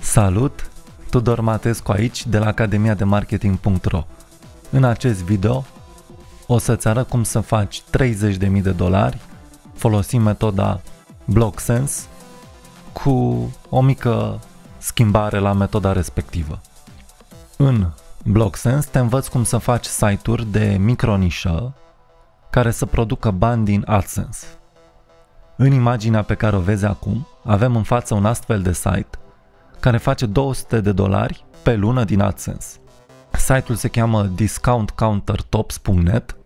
Salut! Tudor Matescu aici de la Academia de Marketing.ro. În acest video o să-ți arăt cum să faci $30.000 folosind metoda BlockSense cu o mică schimbare la metoda respectivă. În BlockSense te învăț cum să faci site-uri de micronișă care să producă bani din AdSense. În imaginea pe care o vezi acum, avem în față un astfel de site care face $200 pe lună din AdSense. Site-ul se cheamă discountcountertops.net.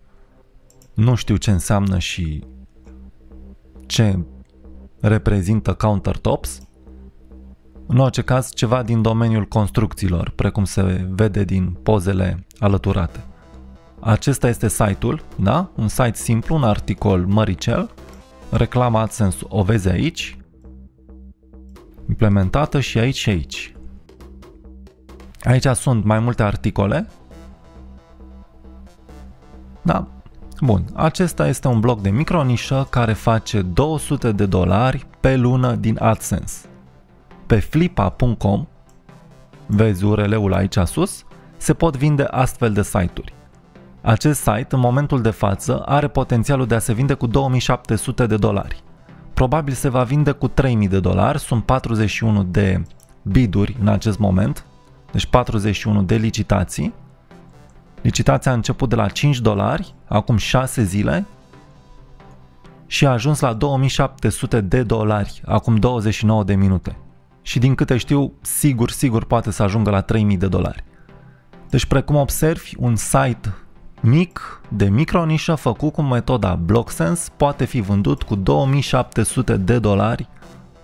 Nu știu ce înseamnă și ce reprezintă countertops. În orice caz, ceva din domeniul construcțiilor, precum se vede din pozele alăturate. Acesta este site-ul, da? Un site simplu, un articol măricel. Reclama AdSense o vezi aici, implementată și aici și aici. Aici sunt mai multe articole. Da. Bun, acesta este un blog de micronișă care face $200 pe lună din AdSense. Pe flippa.com, vezi URL-ul aici sus, se pot vinde astfel de site-uri. Acest site, în momentul de față, are potențialul de a se vinde cu $2.700. Probabil se va vinde cu $3.000, sunt 41 de biduri în acest moment, deci 41 de licitații. Licitația a început de la $5, acum 6 zile, și a ajuns la $2.700 acum 29 de minute. Și din câte știu, sigur poate să ajungă la $3.000. Deci, precum observi, un site mic, de micronișă, făcut cu metoda BlockSense, poate fi vândut cu $2.700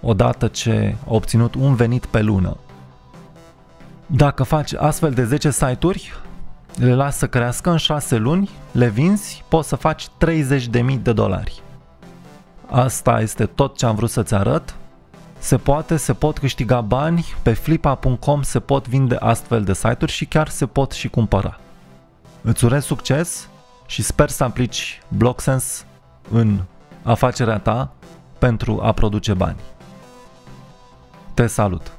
odată ce a obținut un venit pe lună. Dacă faci astfel de 10 site-uri, le lași să crească în 6 luni, le vinzi, poți să faci $30.000. Asta este tot ce am vrut să-ți arăt. Se pot câștiga bani, pe flippa.com se pot vinde astfel de site-uri și chiar se pot și cumpăra. Îți urez succes și sper să aplici BlockSense în afacerea ta pentru a produce bani. Te salut!